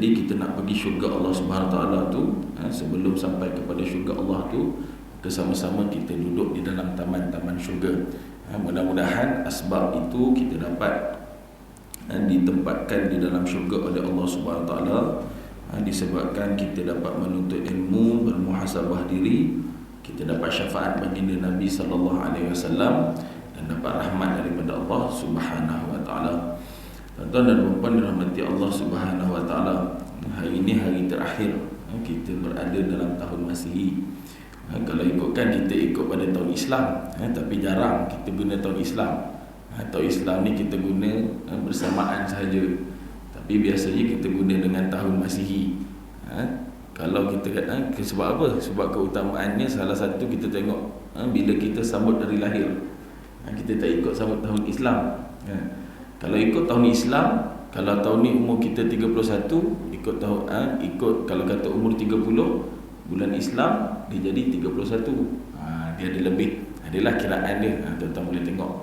Jadi kita nak pergi syurga Allah Subhanahu Wa Taala tu, sebelum sampai kepada syurga Allah tu, bersama-sama kita duduk di dalam taman-taman syurga. Mudah-mudahan asbab itu kita dapat ditempatkan di dalam syurga oleh Allah Subhanahu Wa Taala, disebabkan kita dapat menuntut ilmu, bermuhasabah diri, kita dapat syafaat baginda Nabi sallallahu alaihi wasallam dan dapat rahmat daripada Allah Subhanahu Wa Taala. Tuan-tuan dan puan dirahmati Allah Subhanahu Wa Taala, hari ini hari terakhir kita berada dalam tahun Masihi. Kalau ikutkan kita ikut pada tahun Islam, tapi jarang kita guna tahun Islam. Tahun Islam ni kita guna bersamaan sahaja, tapi biasanya kita guna dengan tahun Masihi. Kalau kita sebab apa? Sebab keutamaannya salah satu kita tengok bila kita sambut dari lahir, kita tak ikut sambut tahun Islam. Kalau ikut tahun Islam, kalau tahun ni umur kita 31, ikut tahun ikut kalau kata umur 30, bulan Islam dia jadi 31. Dia ada lebih, adalah kiraan dia. Tuan-tuan boleh tengok.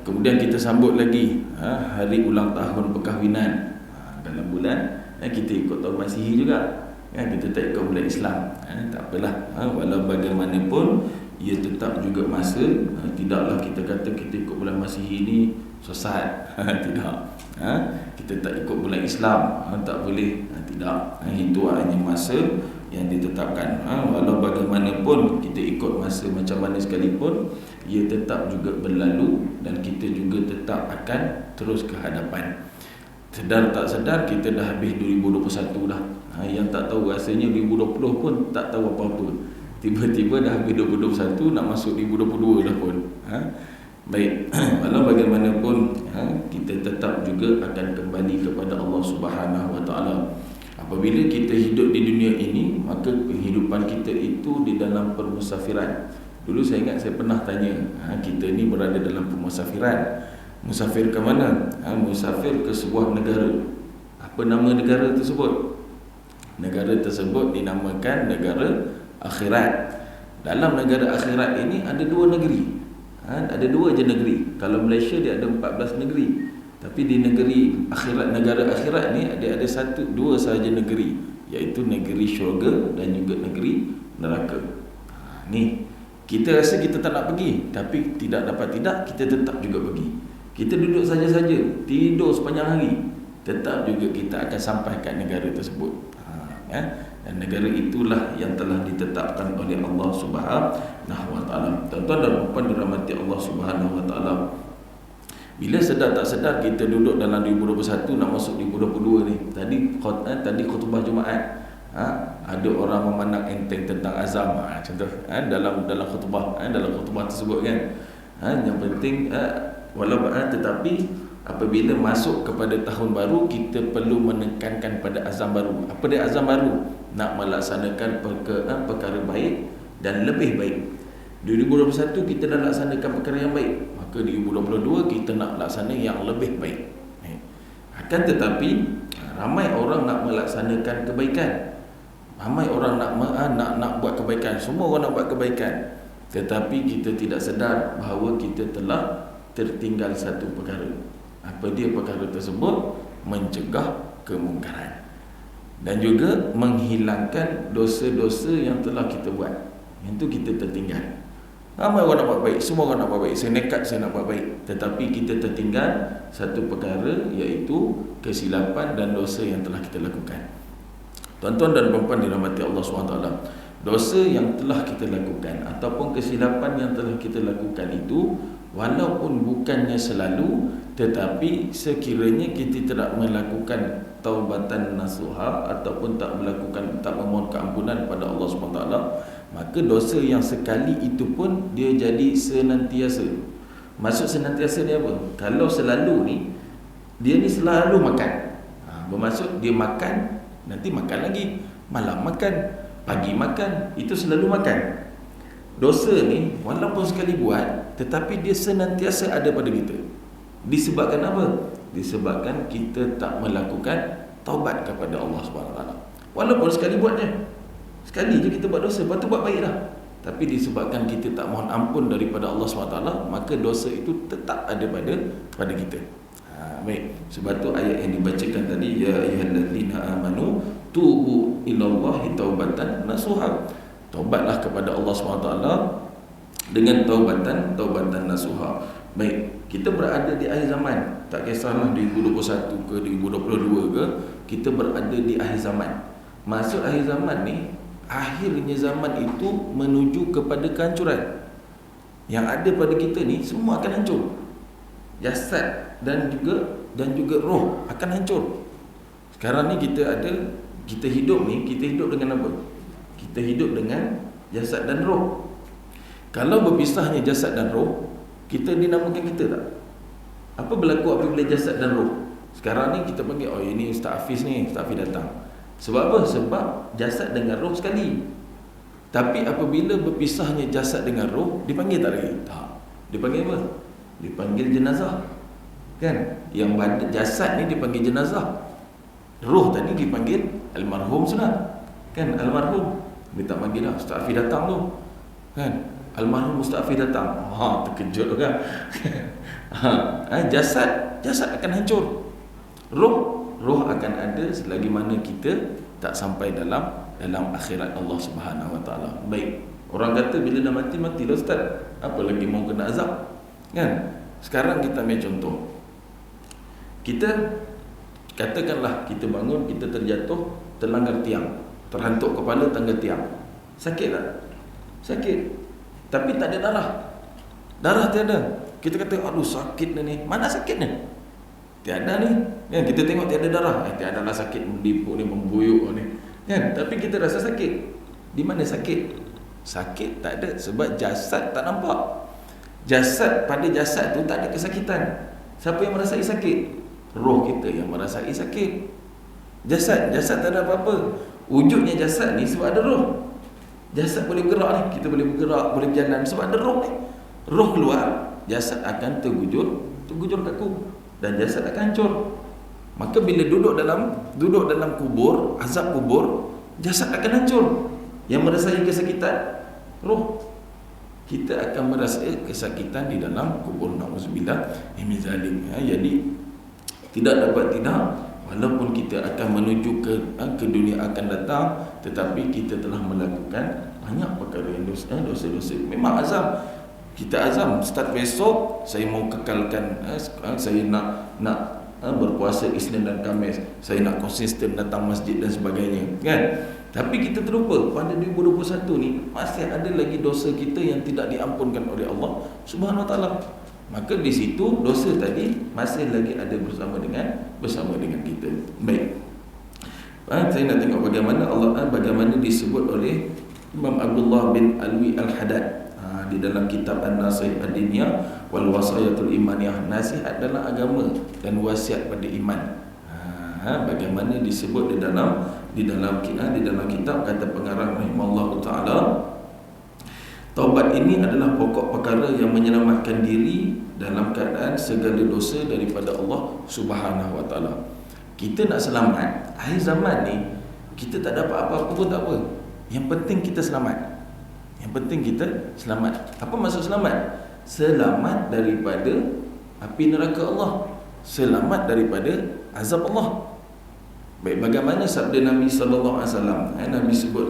Kemudian kita sambut lagi hari ulang tahun perkahwinan dalam bulan, kita ikut tahun Masihi juga. Kita tak ikut bulan Islam. Tak apalah, walau bagaimanapun ia tetap juga masa. Tidaklah kita kata kita ikut bulan Masihi ni sesat. Tidak. Kita tak ikut bulan Islam, tak boleh. Tidak. Itu hanya masa yang ditetapkan. Walau bagaimanapun kita ikut masa macam mana sekalipun, ia tetap juga berlalu dan kita juga tetap akan terus ke hadapan. Sedar tak sedar kita dah habis 2021 dah. Yang tak tahu rasanya 2020 pun tak tahu apa-apa. Tiba-tiba dah habis 2021, nak masuk 2022 dah pun. Baik, walau bagaimanapun kita tetap juga akan kembali kepada Allah Subhanahu Wa Taala. Apabila kita hidup di dunia ini, maka kehidupan kita itu di dalam permusafiran. Dulu saya ingat saya pernah tanya, kita ni berada dalam permusafiran. Musafir ke mana? Musafir ke sebuah negara. Apa nama negara tersebut? Negara tersebut dinamakan negara akhirat. Dalam negara akhirat ini ada dua negeri. Ada dua je negeri. Kalau Malaysia dia ada 14 negeri. Tapi di negeri akhirat, negara akhirat ni ada dua sahaja negeri, iaitu negeri syurga dan juga negeri neraka. Ni kita rasa kita tak nak pergi, tapi tidak dapat tidak kita tetap juga pergi. Kita duduk saja-saja, tidur sepanjang hari, tetap juga kita akan sampai kat negara tersebut. Dan negara itulah yang telah ditetapkan oleh Allah Subhanahu Wa Taala. Tuan-tuan dan puan dirahmati Allah Subhanahu Wa Taala, bila sedar tak sedar kita duduk dalam 2021 nak masuk 2022 ni. Tadi khutbah Jumaat, ada orang memandang enteng tentang azam, contoh dalam khutbah tersebut kan. Yang penting tetapi apabila masuk kepada tahun baru, kita perlu menekankan pada azam baru. Apa dia azam baru? Nak melaksanakan perkara baik dan lebih baik. 2021 kita dah laksanakan perkara yang baik, maka 2022 kita nak laksana yang lebih baik. Akan tetapi ramai orang nak melaksanakan kebaikan. Ramai orang nak buat kebaikan. Semua orang nak buat kebaikan. Tetapi kita tidak sedar bahawa kita telah tertinggal satu perkara. Apa dia perkara tersebut? Mencegah kemungkaran dan juga menghilangkan dosa-dosa yang telah kita buat. Itu kita tertinggal. Ramai orang nak buat baik, semua orang nak buat baik. Saya nekat saya nak buat baik, tetapi kita tertinggal satu perkara, iaitu kesilapan dan dosa yang telah kita lakukan. Tuan-tuan dan puan-puan dirahmati Allah SWT, dosa yang telah kita lakukan ataupun kesilapan yang telah kita lakukan itu, walaupun bukannya selalu, tetapi sekiranya kita tidak melakukan taubatan nasuha ataupun tak memohon keampunan pada Allah SWT, maka dosa yang sekali itu pun dia jadi senantiasa. Maksud senantiasa ni apa? Kalau selalu ni, dia ni selalu makan, bermaksud dia makan, nanti makan lagi, malam makan, pagi makan, itu selalu makan. Dosa ni walaupun sekali buat, tetapi dia senantiasa ada pada kita. Disebabkan apa? Disebabkan kita tak melakukan taubat kepada Allah SWT. Walaupun sekali buatnya, sekali je kita buat dosa, lepas tu buat baik dah, tapi disebabkan kita tak mohon ampun daripada Allah SWT, maka dosa itu tetap ada pada kita. Baik, sebab tu ayat yang dibacakan tadi, ya ayyuhallazina amanu tubu ilallahi taubatan nasuha. Taubatlah kepada Allah SWT dengan taubatan nasuha. Baik, kita berada di akhir zaman. Tak kisahlah 2021 ke 2022 ke, kita berada di akhir zaman. Maksud akhir zaman ni, akhirnya zaman itu menuju kepada kehancuran. Yang ada pada kita ni semua akan hancur. Jasad dan juga roh akan hancur. Sekarang ni kita hidup dengan apa? Kita hidup dengan jasad dan roh. Kalau berpisahnya jasad dan roh, kita dinamakan kita tak? Apa berlaku apabila jasad dan roh? Sekarang ni kita panggil, oh ini Ustaz Hafiz ni, Ustaz Hafiz datang. Sebab apa? Sebab jasad dengan roh sekali. Tapi apabila berpisahnya jasad dengan roh, dipanggil tak lagi? Tak. Dipanggil apa? Dipanggil jenazah. Kan? Yang jasad ni dipanggil jenazah. Roh tadi dipanggil almarhum sudah. Kan? Almarhum. Dia tak panggil lah Ustaz Hafiz datang tu. Kan? Almarhum Ustaz Hafiz datang. Terkejut kan? Jasad akan hancur. Roh akan ada selagi mana kita tak sampai dalam akhirat Allah Subhanahu Wa Taala. Baik. Orang kata bila dah mati, matilah Ustaz. Apa lagi mau kena azab? Kan? Sekarang kita ambil contoh. Kita katakanlah kita bangun, kita terjatuh, terlanggar tiang, terhantuk kepala tangga tiang. Sakit tak? Sakit. Tapi tak ada darah. Darah tiada. Kita kata, aduh sakit ni. Mana sakitnya? Tiada ni. Kan kita tengok tiada darah. Tiada lah sakit mendipuk ni, membuyuk ni. Kan? Tapi kita rasa sakit. Di mana sakit? Sakit tak ada sebab jasad tak nampak. Pada jasad tu tak ada kesakitan. Siapa yang merasai sakit? Roh kita yang merasai sakit. Jasad tak ada apa-apa. Wujudnya jasad ni sebab ada roh. Jasad boleh bergerak ni, kita boleh bergerak, boleh berjalan sebab ada roh ni. Roh keluar, jasad akan tergujur kaku dan jasad akan hancur. Maka bila duduk dalam kubur, azab kubur, jasad akan hancur. Yang merasai kesakitan roh. Kita akan merasa kesakitan di dalam kubur, na'udzubillah min zalik. Jadi tidak dapat walaupun kita akan menuju ke dunia akan datang, tetapi kita telah melakukan banyak perkara yang dosa-dosa. Memang azam. Kita azam start besok saya mau kekalkan, saya nak berpuasa Isnin dan Khamis, saya nak konsisten datang masjid dan sebagainya, kan? Tapi kita terlupa pada 2021 ni masih ada lagi dosa kita yang tidak diampunkan oleh Allah Subhanahu Wa Taala. Maka di situ dosa tadi masih lagi ada bersama dengan kita. Baik. Saya nak tengok bagaimana disebut oleh Imam Abdullah bin Alwi Al-Haddad di dalam kitab An-Nasihah Ad-Diniyah wal Wasiyatul Imaniyah, nasihat dalam agama dan wasiat pada iman. Bagaimana disebut di dalam kitab, kata pengarang rahimallahu taala, taubat ini adalah pokok perkara yang menyelamatkan diri dalam keadaan segala dosa daripada Allah Subhanahu Wa Taala. Kita nak selamat akhir zaman ni, kita tak dapat apa-apa pun tak apa. Yang penting kita selamat. Apa maksud selamat? Selamat daripada api neraka Allah, selamat daripada azab Allah. Baik, bagaimana sabda Nabi sallallahu alaihi wasallam? Nabi sebut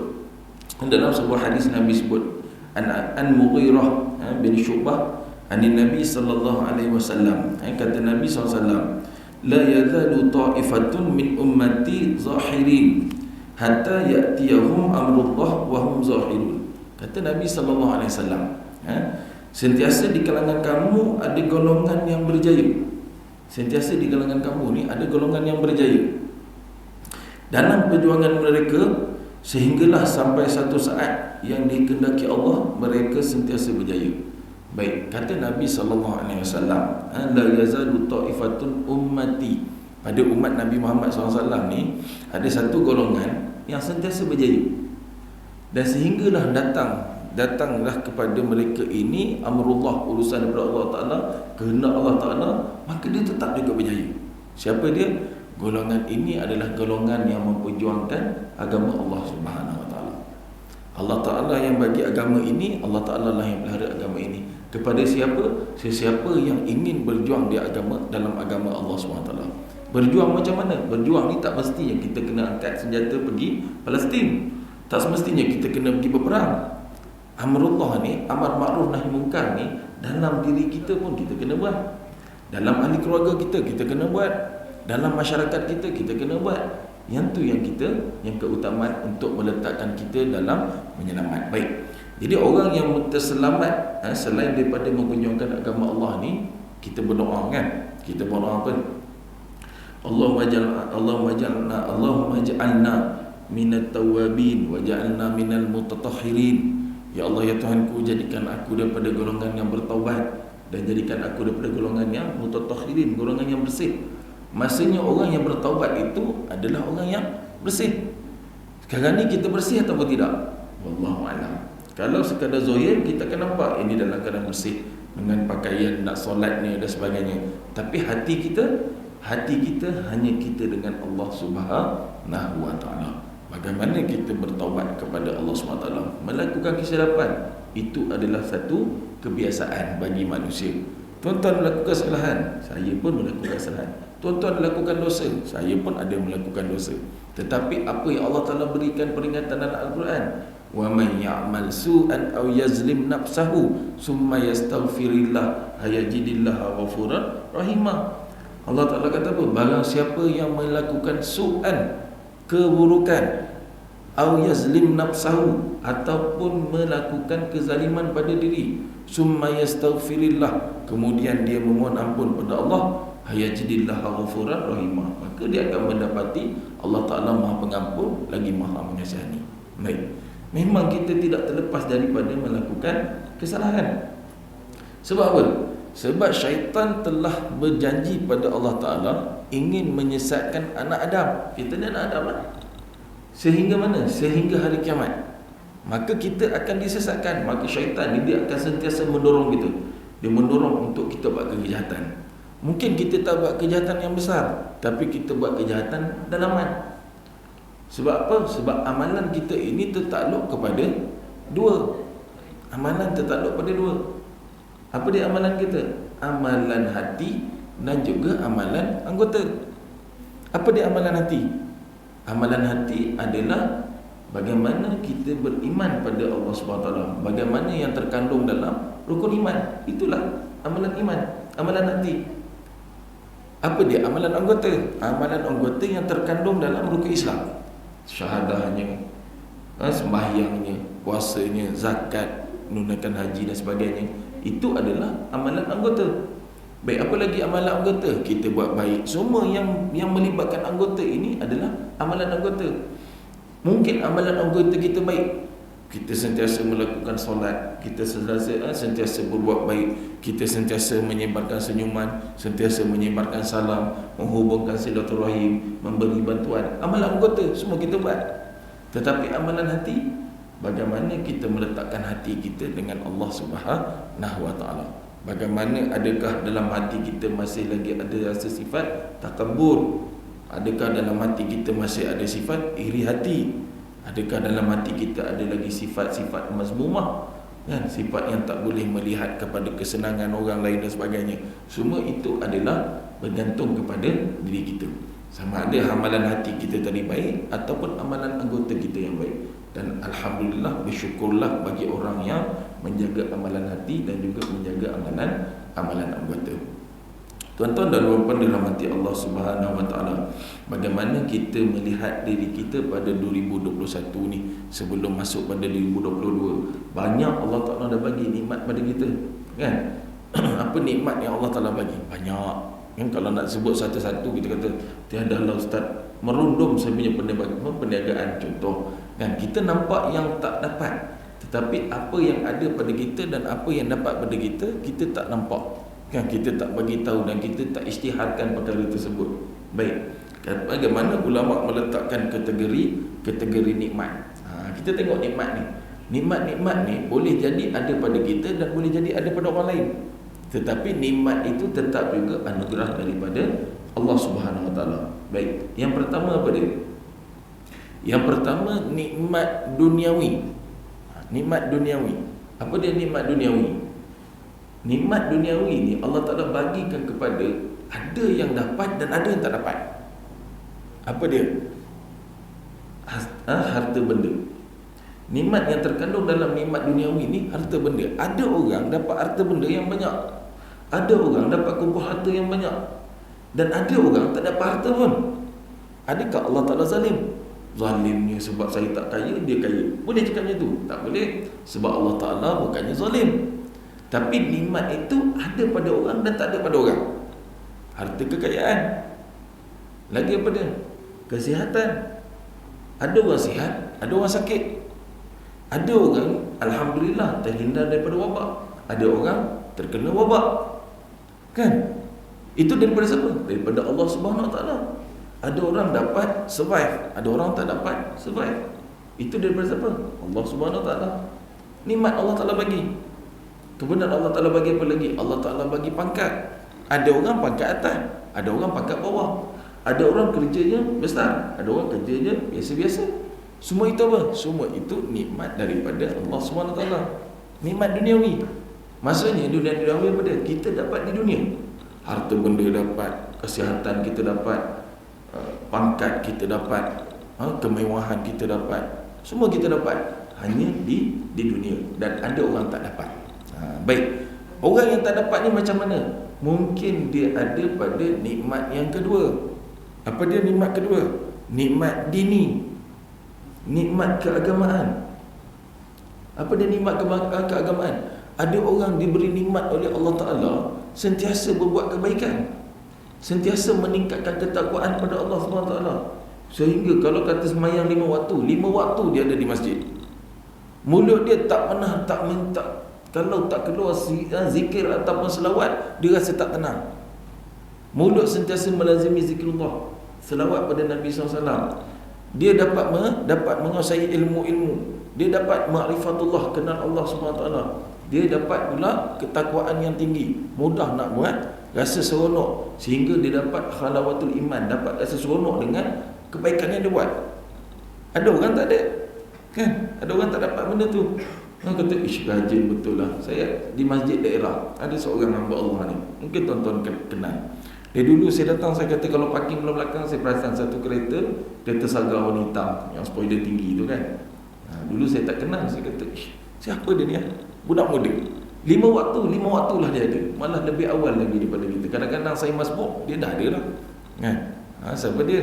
dalam sebuah hadis, Nabi sebut an Mughirah bin Syu'bah Nabi sallallahu alaihi wasallam, kata Nabi sallallahu alaihi wasallam, la yazalu ta'ifatun min ummati zahirin hatta ya'tiyahum amrullah wa hum zahirun. Kata Nabi sallallahu alaihi wasallam, sentiasa di kalangan kamu ada golongan yang berjaya. Sentiasa di kalangan kamu ni ada golongan yang berjaya dalam perjuangan mereka, sehinggalah sampai satu saat yang dikehendaki Allah mereka sentiasa berjaya. Baik, kata Nabi SAW, la yazalu ta'ifatun ummati, pada umat Nabi Muhammad SAW ni ada satu golongan yang sentiasa berjaya, dan sehinggalah datanglah kepada mereka ini amrullah, urusan daripada Allah Ta'ala, kehendak Allah Ta'ala, maka dia tetap juga berjaya. Siapa dia? Golongan ini adalah golongan yang memperjuangkan agama Allah Subhanahu Wa Taala. Allah Ta'ala yang bagi agama ini, Allah Ta'ala lah yang pelihara agama ini. Kepada siapa? Sesiapa yang ingin berjuang di dalam agama Allah Subhanahu Wa Taala. Berjuang macam mana? Berjuang ni tak mestinya kita kena angkat senjata pergi Palestin. Tak semestinya kita kena pergi berperang. Amrullah ni, amar ma'ruf nahi munkar ni, dalam diri kita pun kita kena buat. Dalam ahli keluarga kita, kita kena buat. Dalam masyarakat kita, kita kena buat. Yang tu yang kita, yang keutamaan untuk meletakkan kita dalam menyelamat. Baik. Jadi orang yang terselamat selain daripada memperjuangkan agama Allah ni, kita berdoa kan? Kita berdoa apa? Allahumma ja'alna minat tawabin wa ja'alna minal mutatahhirin. Ya Allah, ya Tuhanku, jadikan aku daripada golongan yang bertaubat dan jadikan aku daripada golongan yang mutatahhirin, golongan yang bersih. Maksudnya orang yang bertaubat itu adalah orang yang bersih. Sekarang ni kita bersih atau tidak? Wallahu a'lam. Kalau sekadar zahir kita akan nampak ini dalam keadaan bersih dengan pakaian nak solat ni dan sebagainya. Tapi hati kita hanya kita dengan Allah Subhanahu wa taala. Bagaimana kita bertaubat kepada Allah Subhanahu wa taala, melakukan kesilapan, itu adalah satu kebiasaan bagi manusia. Tuan-tuan melakukan kesalahan, saya pun melakukan kesalahan. Tuan-tuan melakukan dosa, saya pun ada melakukan dosa. Tetapi apa yang Allah Taala berikan peringatan dalam Al-Quran, wa may ya'mal su'an aw yazlim nafsahu summa yastaghfirillah hayajidillah ghafurar rahimah. Allah Ta'ala kata apa? Barang siapa yang melakukan su'an, keburukan, au yazlim nafsahu, ataupun melakukan kezaliman pada diri, summa yastaghfirillah, kemudian dia memohon ampun pada Allah, hayajidillah ghafurar rahimah, maka dia akan mendapati Allah Ta'ala Maha Pengampun lagi Maha Mengasihani. Baik. Memang kita tidak terlepas daripada melakukan kesalahan. Sebab apa? Sebab syaitan telah berjanji pada Allah Ta'ala ingin menyesatkan anak Adam. Kita ni anak Adam lah. Sehingga mana? Sehingga hari kiamat. Maka kita akan disesatkan. Maka syaitan ni dia akan sentiasa mendorong kita. Dia mendorong untuk kita buat kejahatan. Mungkin kita tak buat kejahatan yang besar, tapi kita buat kejahatan dalaman. Sebab apa? Sebab amalan kita ini tertakluk kepada dua. Amalan tertakluk pada dua. Apa dia amalan kita? Amalan hati dan juga amalan anggota. Apa dia amalan hati? Amalan hati adalah bagaimana kita beriman pada Allah SWT, bagaimana yang terkandung dalam rukun iman. Itulah amalan iman, amalan hati. Apa dia? Amalan anggota. Amalan anggota yang terkandung dalam rukun Islam. Syahadahnya, sembahyangnya, puasanya, zakat, menunaikan haji dan sebagainya. Itu adalah amalan anggota. Baik, apa lagi amalan anggota? Kita buat baik. Semua yang melibatkan anggota ini adalah amalan anggota. Mungkin amalan anggota kita baik, kita sentiasa melakukan solat, kita sentiasa berbuat baik, kita sentiasa menyebarkan senyuman, sentiasa menyebarkan salam, menghubungkan silaturahim, memberi bantuan. Amalan anggota semua kita buat. Tetapi amalan hati, bagaimana kita meletakkan hati kita dengan Allah Subhanahu wa taala? Bagaimana, adakah dalam hati kita masih lagi ada rasa sifat takabur? Adakah dalam hati kita masih ada sifat iri hati? Adakah dalam hati kita ada lagi sifat-sifat mazmumah, kan? Sifat yang tak boleh melihat kepada kesenangan orang lain dan sebagainya. Semua itu adalah bergantung kepada diri kita. Sama ada amalan hati kita tadi baik ataupun amalan anggota kita yang baik. Dan alhamdulillah, bersyukurlah bagi orang yang menjaga amalan hati dan juga menjaga amalan anggota. Tuan-tuan dan puan-puan dirahmati Allah Subhanahu wa taala, bagaimana kita melihat diri kita pada 2021 ni sebelum masuk pada 2022? Banyak Allah Taala dah bagi nikmat pada kita, kan? Apa nikmat yang Allah Taala bagi? Banyak. Kan kalau nak sebut satu-satu kita kata tiadalah ustaz, merundum saya punya perniagaan contoh, kan? Kita nampak yang tak dapat, tetapi apa yang ada pada kita dan apa yang dapat pada kita, kita tak nampak, kan? Kita tak bagi tahu dan kita tak isytiharkan perkara tersebut. Baik, bagaimana ulama meletakkan kategori nikmat? Kita tengok nikmat ni. Nikmat-nikmat ni boleh jadi ada pada kita dan boleh jadi ada pada orang lain. Tetapi nikmat itu tetap juga anugerah daripada Allah Subhanahu wa taala. Baik, yang pertama apa dia? Yang pertama nikmat duniawi. Nikmat duniawi. Apa dia nikmat duniawi? Nikmat duniawi ni Allah Ta'ala bagikan kepada ada yang dapat dan ada yang tak dapat. Apa dia? Harta benda. Nikmat yang terkandung dalam nikmat duniawi ni harta benda. Ada orang dapat harta benda yang banyak, ada orang dapat kumpul harta yang banyak, dan ada orang tak dapat harta pun. Adakah Allah Ta'ala zalim? Zalimnya sebab saya tak kaya, dia kaya. Boleh cakap macam tu? Tak boleh. Sebab Allah Ta'ala bukannya zalim. Tapi nikmat itu ada pada orang dan tak ada pada orang. Harta kekayaan. Lagi apa dia? Kesihatan. Ada orang sihat, ada orang sakit. Ada orang alhamdulillah terhindar daripada wabak, ada orang terkena wabak. Kan? Itu daripada siapa? Daripada Allah Subhanahu Wa Taala. Ada orang dapat survive, ada orang tak dapat survive. Itu daripada siapa? Allah Subhanahu Wa Taala. Nikmat Allah Taala bagi. Kemudian Allah Taala bagi apa lagi? Allah Taala bagi pangkat. Ada orang pangkat atas, ada orang pangkat bawah. Ada orang kerjanya besar, ada orang kerjanya biasa-biasa. Semua itu apa? Semua itu nikmat daripada Allah SWT. Nikmat duniawi. Maksudnya dunia duniawi apa dia? Kita dapat di dunia. Harta benda dapat, kesihatan kita dapat, pangkat kita dapat, kemewahan kita dapat. Semua kita dapat hanya di dunia. Dan ada orang tak dapat. Baik. Orang yang tak dapat ni macam mana? Mungkin dia ada pada nikmat yang kedua. Apa dia nikmat kedua? Nikmat dini, nikmat keagamaan. Apa dia nikmat keagamaan? Ada orang diberi nikmat oleh Allah Ta'ala sentiasa berbuat kebaikan, sentiasa meningkatkan ketakwaan pada Allah SWT. Sehingga kalau kata semayang 5 waktu dia ada di masjid. Mulut dia tak pernah tak minta. Kalau tak keluar zikir ataupun selawat, dia rasa tak tenang. Mulut sentiasa melazimi zikrullah, selawat pada Nabi SAW. Dia dapat menguasai ilmu-ilmu. Dia dapat ma'rifatullah, kenal Allah SWT. Dia dapat pula ketakwaan yang tinggi, mudah nak buat, rasa seronok, sehingga dia dapat khalawatul iman, dapat rasa seronok dengan kebaikan yang dia buat. Ada orang tak ada, kan? Ada orang tak dapat benda tu. Orang kata, rajin betul lah. Saya di masjid daerah, ada seorang hamba Allah ni, mungkin tuan-tuan kenal. Dari dulu saya datang, saya kata kalau parking belah belakang, saya perasan satu kereta saga warna hitam yang spoiler tinggi tu kan. Dulu saya tak kenal, saya kata, siapa dia ni? Budak muda. 5 waktu lah dia ada. Malah lebih awal lagi daripada kita. Kadang-kadang saya masbuk, dia dah ada lah. Kan? Siapa dia?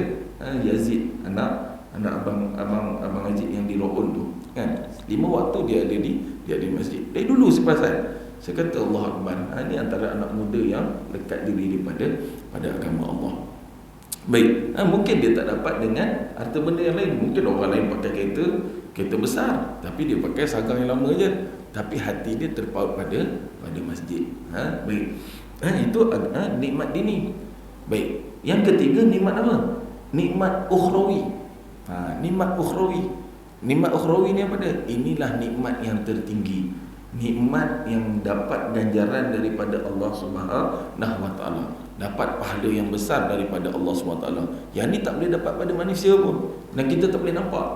Yazid, anak abang Haji yang di Ro'un tu. Kan? 5 waktu dia ada di masjid. Dari dulu saya perasan. Saya kata Allah Akbar. Ini antara anak muda yang dekat diri pada agama Allah. Baik, mungkin dia tak dapat dengan harta benda yang lain. Mungkin orang lain pakai kereta besar, tapi dia pakai sagang yang lama je. Tapi hati dia terpaut pada masjid. Baik. Itu nikmat dini. Baik. Yang ketiga nikmat apa? Nikmat ukhrawi. Nikmat ukhrawi. Nikmat ukhrawi ni apa dia? Inilah nikmat yang tertinggi. Nikmat yang dapat ganjaran daripada Allah Subhanahu Wa Taala, dapat pahala yang besar daripada Allah Subhanahu Wa Taala. Yang ni tak boleh dapat pada manusia pun, dan kita tak boleh nampak.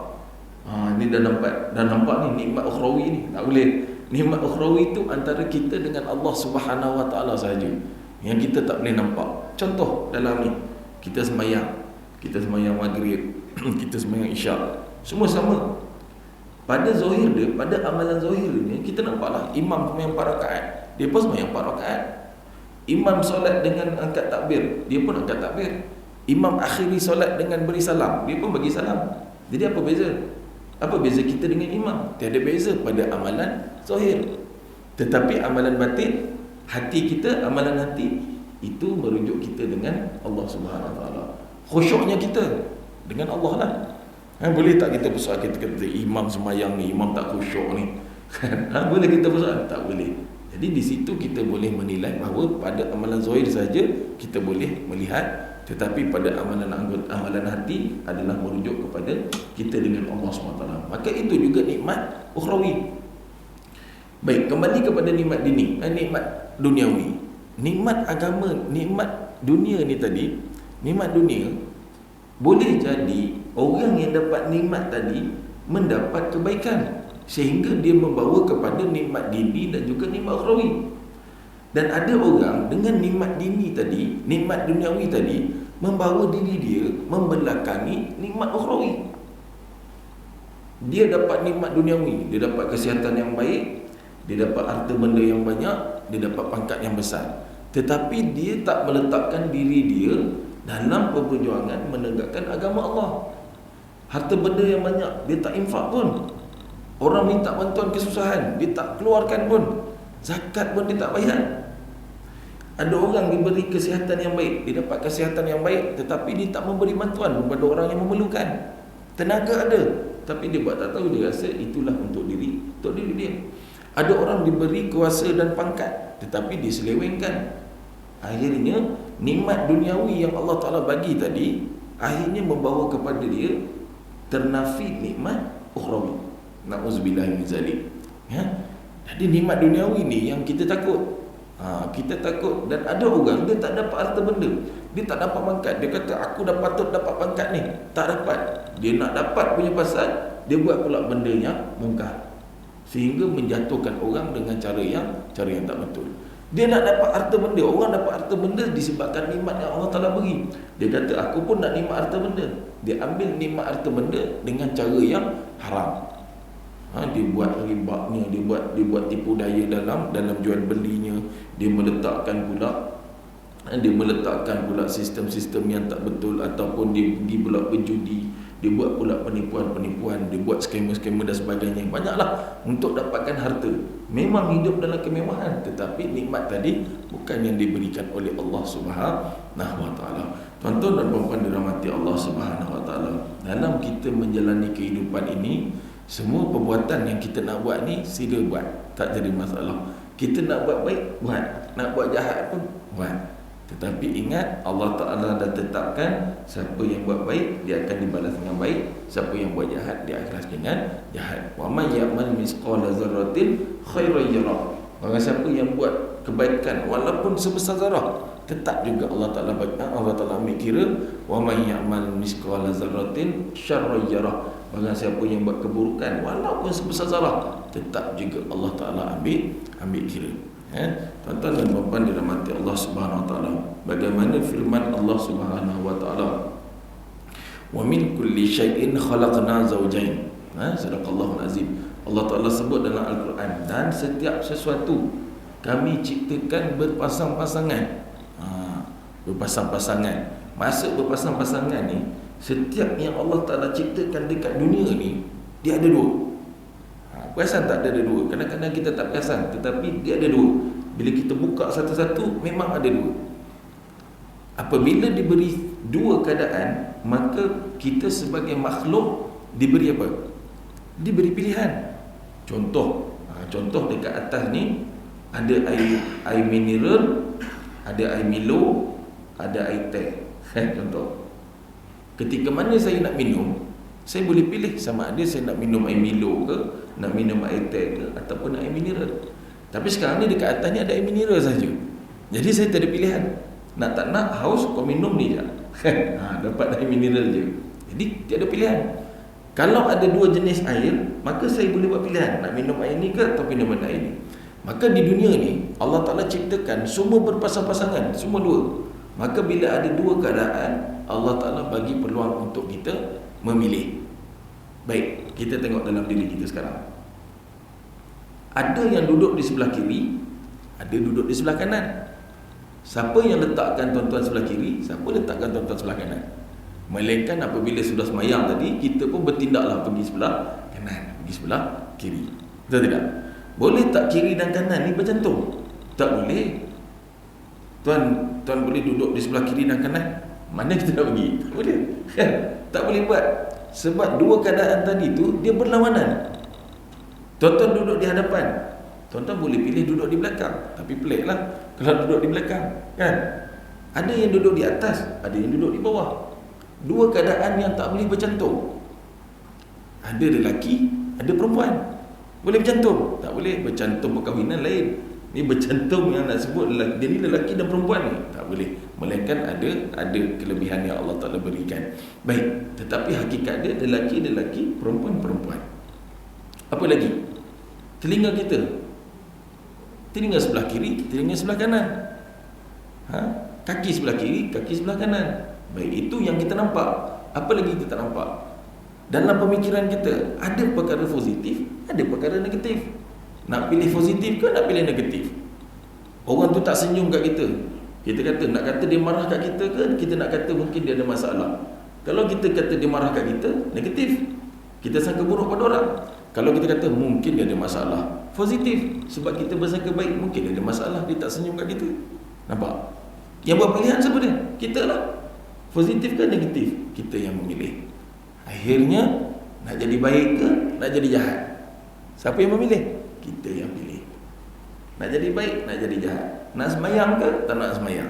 Ni dah nampak ni nikmat ukhrawi ni. Tak boleh. Nikmat ukhrawi itu antara kita dengan Allah Subhanahu Wa Taala sahaja, yang kita tak boleh nampak. Contoh dalam ni, kita sembahyang maghrib, kita sembahyang isyak, semua sama. Pada zahir dia, pada amalan zahir ni, kita nampaklah imam sembahyang 4 rakaat, dia pun sembahyang 4 rakaat. Imam solat dengan angkat takbir, dia pun angkat takbir. Imam akhiri solat dengan beri salam, dia pun bagi salam. Jadi apa beza? Apa beza kita dengan imam? Tiada beza pada amalan zahir. Tetapi amalan batin, hati kita, amalan hati, itu merujuk kita dengan Allah Subhanahu Wa Taala. Khusyuknya kita dengan Allah lah. Boleh tak kita bersoal, kita kata imam semayang ni, imam tak khusyuk ni? Boleh kita bersoal? Tak boleh. Jadi di situ kita boleh menilai bahawa pada amalan zahir saja kita boleh melihat, tetapi pada amalan hati adalah merujuk kepada kita dengan Allah SWT. Maka itu juga nikmat ukhrawi. Baik, kembali kepada nikmat dini, nikmat duniawi. Nikmat agama, nikmat dunia ni tadi, nikmat dunia, boleh jadi orang yang dapat nikmat tadi mendapat kebaikan, sehingga dia membawa kepada nikmat dini dan juga nikmat ukhrawi. Dan ada orang dengan nikmat dini tadi, nikmat duniawi tadi, membawa diri dia membelakangi nikmat ukhrawi. Dia dapat nikmat duniawi, dia dapat kesihatan yang baik, dia dapat harta benda yang banyak, dia dapat pangkat yang besar. Tetapi dia tak meletakkan diri dia dalam perjuangan menegakkan agama Allah. Harta benda yang banyak, dia tak infak pun. Orang minta bantuan kesusahan, dia tak keluarkan pun. Zakat pun dia tak bayar. Ada orang diberi kesihatan yang baik, dia dapat kesihatan yang baik, tetapi dia tak memberi bantuan kepada orang yang memerlukan. Tenaga ada, tapi dia buat tak tahu, dia rasa itulah untuk diri dia. Ada orang diberi kuasa dan pangkat, tetapi diselewengkan. Akhirnya nikmat duniawi yang Allah Ta'ala bagi tadi, akhirnya membawa kepada dia ternafi nikmat ukhrawi. Na'udzubillah min zalik. Ya? Jadi nikmat duniawi ni yang kita takut. Kita takut. Dan ada orang dia tak dapat harta benda, dia tak dapat pangkat. Dia kata aku dah patut dapat pangkat ni, tak dapat. Dia nak dapat punya pasal, dia buat pula benda yang mungkar, sehingga menjatuhkan orang dengan cara yang tak betul. Dia nak dapat harta benda, orang dapat harta benda disebabkan nikmat yang Allah Ta'ala beri. Dia kata aku pun nak nikmat harta benda. Dia ambil nikmat harta benda dengan cara yang haram. Dia buat ribanya, dia buat tipu daya dalam jual belinya. Dia meletakkan pula sistem-sistem yang tak betul, ataupun dia pergi pula berjudi, dia buat pula penipuan-penipuan, dia buat skema-skema dan sebagainya. Banyaklah untuk dapatkan harta. Memang hidup dalam kemewahan, tetapi nikmat tadi bukan yang diberikan oleh Allah Subhanahu wa taala. Tuan-tuan dan puan-puan dirahmati Allah Subhanahu wa taala, dalam kita menjalani kehidupan ini, semua perbuatan yang kita nak buat ni sila buat, tak jadi masalah. Kita nak buat baik, buat. Nak buat jahat pun buat. Tetapi ingat, Allah Ta'ala dah tetapkan siapa yang buat baik, dia akan dibalas dengan baik. Siapa yang buat jahat, dia akan dengan jahat. Wa may ya'mal misqala dzarratin khairan yarah. Barang siapa yang buat kebaikan walaupun sebesar zarah, tetap juga Allah Ta'ala ambil kira. Wa may ya'mal misqala dzarratin syarran yarah. Barang siapa yang buat keburukan walaupun sebesar zarah, tetap juga Allah Ta'ala ambil kira. Tuan-tuan dan puan-puan dirahmati Allah Subhanahu wa taala, bagaimana firman Allah Subhanahu wa taala, wa min kulli syai'in khalaqna zawjain. Sadaqallahul azim. Allah Ta'ala sebut dalam Al-Quran, dan setiap sesuatu kami ciptakan berpasang-pasangan. Berpasang-pasangan. Maksud berpasang-pasangan ni, setiap yang Allah Ta'ala ciptakan dekat dunia ni, dia ada dua. Perasan tak ada dua? Kadang-kadang kita tak perasan, tetapi dia ada dua. Bila kita buka satu-satu, memang ada dua. Apabila diberi dua keadaan, maka kita sebagai makhluk diberi apa? Diberi pilihan. Contoh dekat atas ni ada air mineral, ada air Milo, ada air teh. Contoh. Ketika mana saya nak minum, saya boleh pilih sama ada saya nak minum air Milo ke, nak minum air teh ke, ataupun air mineral. Tapi sekarang ni dekat atas ni ada air mineral saja. Jadi saya tak ada pilihan. Nak tak nak, haus kau minum ni je. Dapat air mineral je. Jadi tiada pilihan. Kalau ada dua jenis air, maka saya boleh buat pilihan, nak minum air ni ke atau minum air ni. Maka di dunia ni Allah Ta'ala ciptakan semua berpasang-pasangan, semua dua. Maka bila ada dua keadaan, Allah Ta'ala bagi peluang untuk kita memilih. Baik, kita tengok dalam diri kita sekarang. Ada yang duduk di sebelah kiri, ada duduk di sebelah kanan. Siapa yang letakkan tuan-tuan sebelah kiri, siapa letakkan tuan-tuan sebelah kanan? Melainkan apabila sudah semayang tadi, kita pun bertindaklah pergi sebelah kanan, pergi sebelah kiri. Betul tidak? Boleh tak kiri dan kanan ni bercantum? Tak boleh. Tuan boleh duduk di sebelah kiri dan kanan? Mana kita nak pergi? Tak boleh. Tak boleh buat. Sebab dua keadaan tadi tu dia berlawanan. Tuan-tuan duduk di hadapan, tuan-tuan boleh pilih duduk di belakang. Tapi peliklah kalau duduk di belakang, kan? Ada yang duduk di atas, ada yang duduk di bawah. Dua keadaan yang tak boleh bercantum. Ada lelaki, ada perempuan. Boleh bercantum? Tak boleh. Bercantum perkahwinan lain. Ni bercantum yang nak sebut lelaki, dia ni lelaki dan perempuan ni, tak boleh. Melainkan ada kelebihan yang Allah Ta'ala berikan. Baik, tetapi hakikat dia lelaki, perempuan. Apa lagi? Telinga kita. telinga sebelah kiri, telinga sebelah kanan. Kaki sebelah kiri, kaki sebelah kanan. Baik, itu yang kita nampak. Apa lagi kita tak nampak? Dalam pemikiran kita, ada perkara positif, ada perkara negatif. Nak pilih positif ke nak pilih negatif? Orang tu tak senyum kat kita, kita kata, nak kata dia marah kat kita ke, kita nak kata mungkin dia ada masalah. Kalau kita kata dia marah kat kita, negatif, kita sangka buruk pada orang. Kalau kita kata mungkin dia ada masalah, positif, sebab kita bersangka baik, mungkin dia ada masalah, dia tak senyum kat kita. Nampak? Yang buat pilihan siapa dia? Kita lah. Positif ke negatif? Kita yang memilih. Akhirnya nak jadi baik ke nak jadi jahat? Siapa yang memilih? Kita yang pilih. Nak jadi baik, nak jadi jahat. Nak semayang ke tak nak semayang?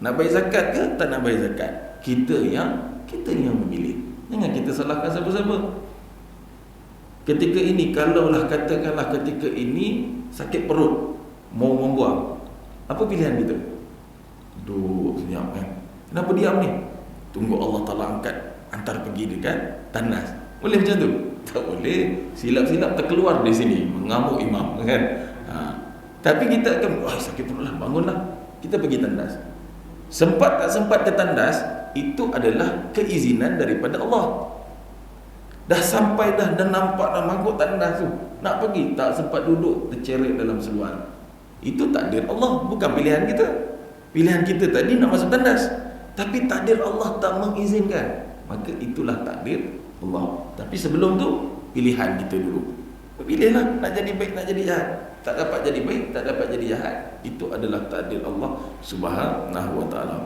Nak bayar zakat ke tak nak bayar zakat? Kita yang memilih. Jangan kita salahkan siapa-siapa. Ketika ini, kalaulah katakanlah ketika ini sakit perut, mau membuang, apa pilihan kita? Duduk senyap kan? Kenapa diam ni? Tunggu Allah Ta'ala angkat, antar pergi dekat tandas. Boleh macam tu? Tak boleh. Silap-silap terkeluar di sini, mengamuk imam kan? Tapi kita akan, sakit perut lah, bangunlah, kita pergi tandas. Sempat tak sempat ke tandas, itu adalah keizinan daripada Allah. Dah sampai dah, dan nampak dah mangkuk tandas tu, nak pergi, tak sempat duduk, terceret dalam seluar. Itu takdir Allah, bukan pilihan kita. Pilihan kita tadi nak masuk tandas, tapi takdir Allah tak mengizinkan. Maka itulah takdir Allah. Tapi sebelum tu, pilihan kita dulu. Pilihlah, nak jadi baik, nak jadi jahat. Tak dapat jadi baik, tak dapat jadi jahat. Itu adalah takdir Allah Subhanahu wa ta'ala.